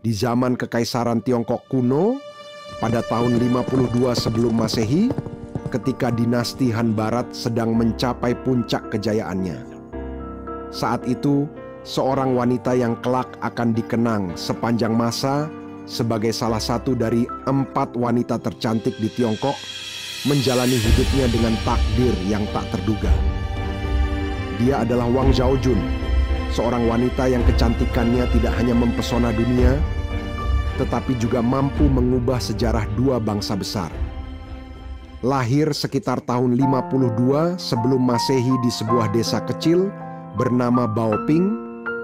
Di zaman Kekaisaran Tiongkok kuno, pada tahun 52 sebelum Masehi, ketika dinasti Han Barat sedang mencapai puncak kejayaannya. Saat itu, seorang wanita yang kelak akan dikenang sepanjang masa sebagai salah satu dari 4 wanita tercantik di Tiongkok, menjalani hidupnya dengan takdir yang tak terduga. Dia adalah Wang Zhaojun, seorang wanita yang kecantikannya tidak hanya mempesona dunia, tetapi juga mampu mengubah sejarah 2 bangsa besar. Lahir sekitar tahun 52 sebelum Masehi di sebuah desa kecil bernama Baoping,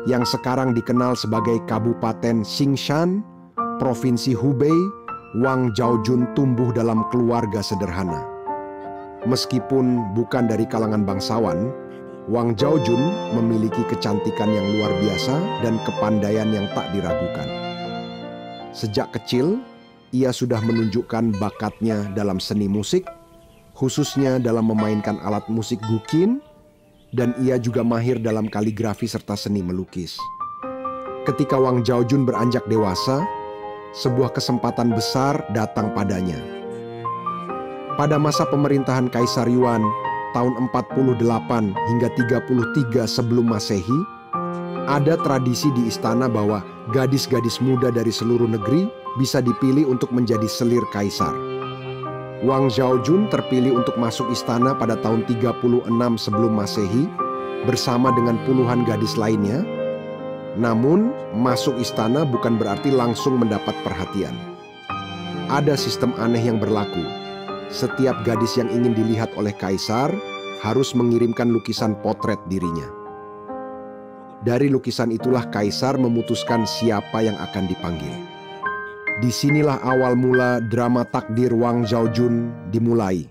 yang sekarang dikenal sebagai Kabupaten Xingshan, Provinsi Hubei. Wang Zhaojun tumbuh dalam keluarga sederhana. Meskipun bukan dari kalangan bangsawan, Wang Zhaojun memiliki kecantikan yang luar biasa dan kepandaian yang tak diragukan. Sejak kecil, ia sudah menunjukkan bakatnya dalam seni musik, khususnya dalam memainkan alat musik guqin, dan ia juga mahir dalam kaligrafi serta seni melukis. Ketika Wang Zhaojun beranjak dewasa, sebuah kesempatan besar datang padanya. Pada masa pemerintahan Kaisar Yuan tahun 48 hingga 33 sebelum Masehi, ada tradisi di istana bahwa gadis-gadis muda dari seluruh negeri bisa dipilih untuk menjadi selir kaisar. Wang Zhaojun terpilih untuk masuk istana pada tahun 36 sebelum Masehi bersama dengan puluhan gadis lainnya. Namun, masuk istana bukan berarti langsung mendapat perhatian. Ada sistem aneh yang berlaku. Setiap gadis yang ingin dilihat oleh kaisar harus mengirimkan lukisan potret dirinya. Dari lukisan itulah kaisar memutuskan siapa yang akan dipanggil. Disinilah awal mula drama takdir Wang Zhaojun dimulai.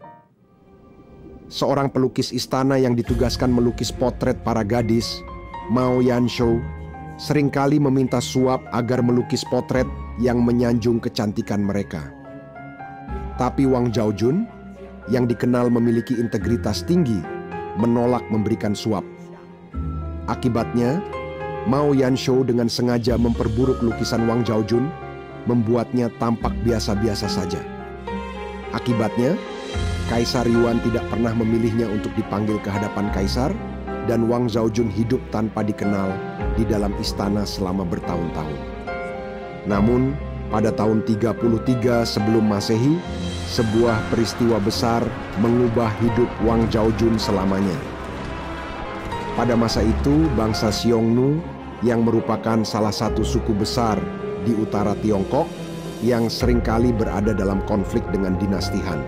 Seorang pelukis istana yang ditugaskan melukis potret para gadis, Mao Yanshou, seringkali meminta suap agar melukis potret yang menyanjung kecantikan mereka. Tapi Wang Zhaojun, yang dikenal memiliki integritas tinggi, menolak memberikan suap. Akibatnya, Mao Yanshou dengan sengaja memperburuk lukisan Wang Zhaojun, membuatnya tampak biasa-biasa saja. Akibatnya, Kaisar Yuan tidak pernah memilihnya untuk dipanggil ke hadapan kaisar, dan Wang Zhaojun hidup tanpa dikenal di dalam istana selama bertahun-tahun. Namun, pada tahun 33 sebelum Masehi, sebuah peristiwa besar mengubah hidup Wang Zhaojun selamanya. Pada masa itu, bangsa Xiongnu yang merupakan salah satu suku besar di utara Tiongkok yang seringkali berada dalam konflik dengan dinasti Han.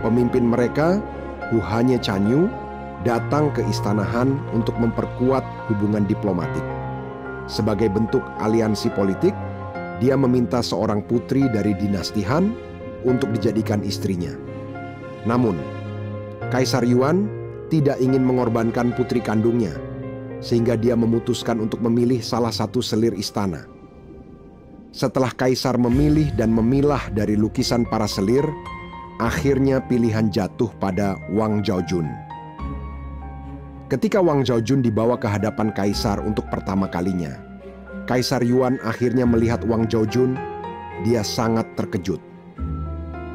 Pemimpin mereka, Hu Hanye Chanyu, datang ke istana Han untuk memperkuat hubungan diplomatik. Sebagai bentuk aliansi politik, dia meminta seorang putri dari dinasti Han untuk dijadikan istrinya. Namun, Kaisar Yuan tidak ingin mengorbankan putri kandungnya, sehingga dia memutuskan untuk memilih salah satu selir istana. Setelah kaisar memilih dan memilah dari lukisan para selir, akhirnya pilihan jatuh pada Wang Zhaojun. Ketika Wang Zhaojun dibawa ke hadapan kaisar untuk pertama kalinya, Kaisar Yuan akhirnya melihat Wang Zhaojun. Dia sangat terkejut.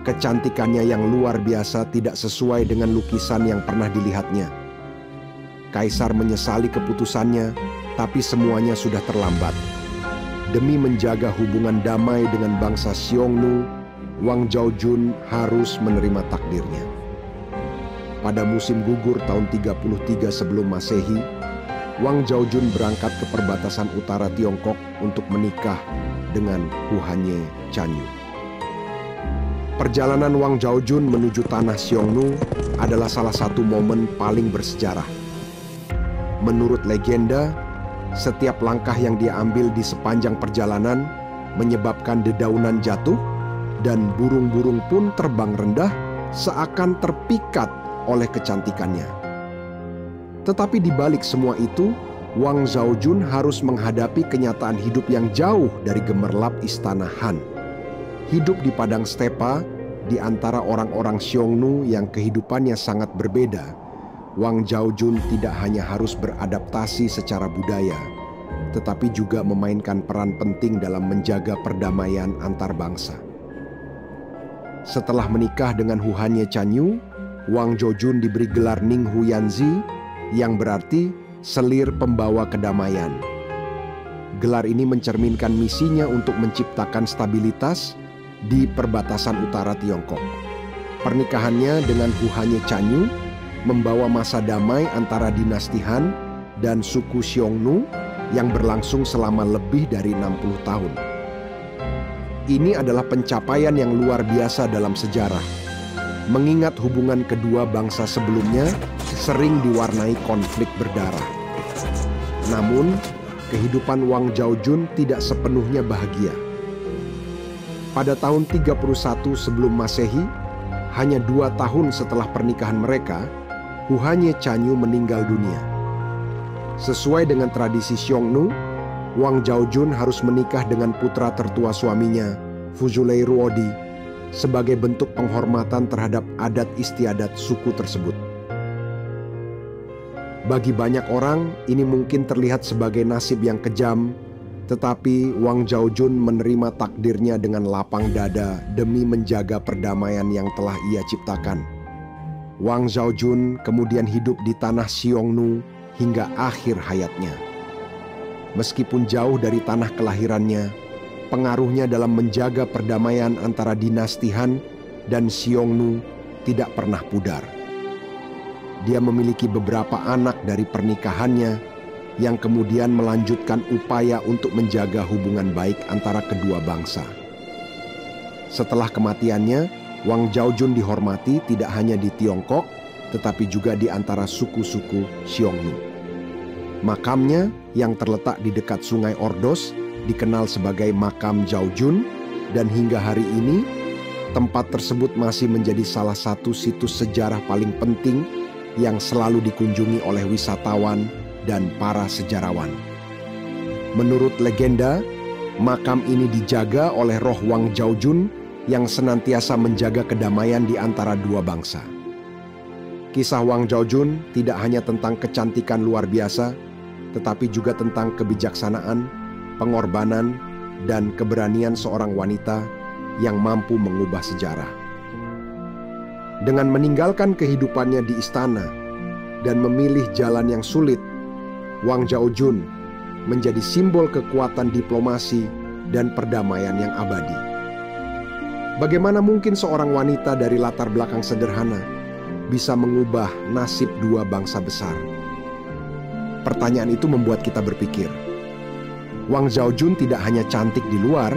Kecantikannya yang luar biasa tidak sesuai dengan lukisan yang pernah dilihatnya. Kaisar menyesali keputusannya, tapi semuanya sudah terlambat. Demi menjaga hubungan damai dengan bangsa Xiongnu, Wang Zhaojun harus menerima takdirnya. Pada musim gugur tahun 33 sebelum Masehi, Wang Zhaojun berangkat ke perbatasan utara Tiongkok untuk menikah dengan Hu Hanye Chanyu. Perjalanan Wang Zhaojun menuju tanah Xiongnu adalah salah satu momen paling bersejarah. Menurut legenda, setiap langkah yang dia ambil di sepanjang perjalanan menyebabkan dedaunan jatuh dan burung-burung pun terbang rendah seakan terpikat oleh kecantikannya. Tetapi di balik semua itu, Wang Zhaojun harus menghadapi kenyataan hidup yang jauh dari gemerlap istana Han. Hidup di padang stepa di antara orang-orang Xiongnu yang kehidupannya sangat berbeda, Wang Zhaojun tidak hanya harus beradaptasi secara budaya, tetapi juga memainkan peran penting dalam menjaga perdamaian antar bangsa. Setelah menikah dengan Huhanye Chanyu, Wang Zhaojun diberi gelar Ning Huyanzi yang berarti selir pembawa kedamaian. Gelar ini mencerminkan misinya untuk menciptakan stabilitas di perbatasan utara Tiongkok. Pernikahannya dengan Huhanye Chanyu membawa masa damai antara dinasti Han dan suku Xiongnu yang berlangsung selama lebih dari 60 tahun. Ini adalah pencapaian yang luar biasa dalam sejarah, mengingat hubungan kedua bangsa sebelumnya sering diwarnai konflik berdarah. Namun, kehidupan Wang Zhaojun tidak sepenuhnya bahagia. Pada tahun 31 sebelum Masehi, hanya 2 tahun setelah pernikahan mereka, Huhanye Chanyu meninggal dunia. Sesuai dengan tradisi Xiongnu, Wang Zhaojun harus menikah dengan putra tertua suaminya, Fuzulei Ruodi, sebagai bentuk penghormatan terhadap adat istiadat suku tersebut. Bagi banyak orang, ini mungkin terlihat sebagai nasib yang kejam, tetapi Wang Zhaojun menerima takdirnya dengan lapang dada demi menjaga perdamaian yang telah ia ciptakan. Wang Zhaojun kemudian hidup di tanah Xiongnu hingga akhir hayatnya. Meskipun jauh dari tanah kelahirannya, pengaruhnya dalam menjaga perdamaian antara dinasti Han dan Xiongnu tidak pernah pudar. Dia memiliki beberapa anak dari pernikahannya yang kemudian melanjutkan upaya untuk menjaga hubungan baik antara kedua bangsa. Setelah kematiannya, Wang Zhaojun dihormati tidak hanya di Tiongkok, tetapi juga di antara suku-suku Xiongnu. Makamnya yang terletak di dekat Sungai Ordos dikenal sebagai Makam Zhaojun, dan hingga hari ini tempat tersebut masih menjadi salah satu situs sejarah paling penting yang selalu dikunjungi oleh wisatawan dan para sejarawan. Menurut legenda, makam ini dijaga oleh roh Wang Zhaojun yang senantiasa menjaga kedamaian di antara dua bangsa. Kisah Wang Zhaojun tidak hanya tentang kecantikan luar biasa, tetapi juga tentang kebijaksanaan, pengorbanan, dan keberanian seorang wanita yang mampu mengubah sejarah. Dengan meninggalkan kehidupannya di istana dan memilih jalan yang sulit, Wang Zhaojun menjadi simbol kekuatan diplomasi dan perdamaian yang abadi. Bagaimana mungkin seorang wanita dari latar belakang sederhana bisa mengubah nasib dua bangsa besar? Pertanyaan itu membuat kita berpikir. Wang Zhaojun tidak hanya cantik di luar,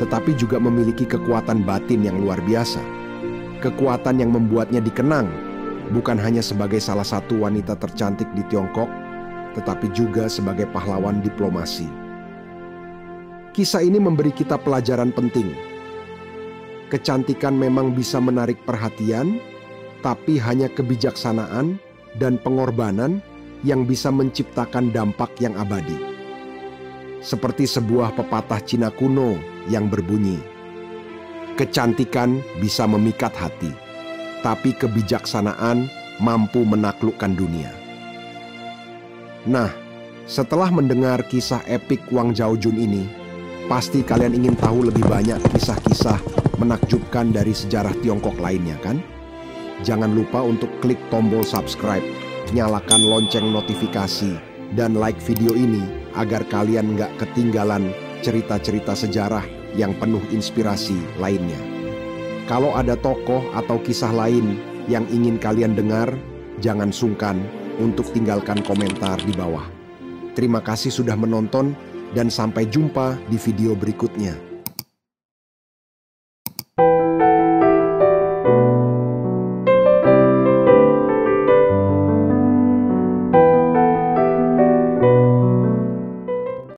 tetapi juga memiliki kekuatan batin yang luar biasa. Kekuatan yang membuatnya dikenang, bukan hanya sebagai salah satu wanita tercantik di Tiongkok, tetapi juga sebagai pahlawan diplomasi. Kisah ini memberi kita pelajaran penting. Kecantikan memang bisa menarik perhatian, tapi hanya kebijaksanaan dan pengorbanan yang bisa menciptakan dampak yang abadi. Seperti sebuah pepatah Cina kuno yang berbunyi, kecantikan bisa memikat hati, tapi kebijaksanaan mampu menaklukkan dunia. Nah, setelah mendengar kisah epik Wang Zhaojun ini, pasti kalian ingin tahu lebih banyak kisah-kisah menakjubkan dari sejarah Tiongkok lainnya, kan? Jangan lupa untuk klik tombol subscribe, nyalakan lonceng notifikasi, dan like video ini agar kalian nggak ketinggalan cerita-cerita sejarah yang penuh inspirasi lainnya. Kalau ada tokoh atau kisah lain yang ingin kalian dengar, jangan sungkan untuk tinggalkan komentar di bawah. Terima kasih sudah menonton dan sampai jumpa di video berikutnya.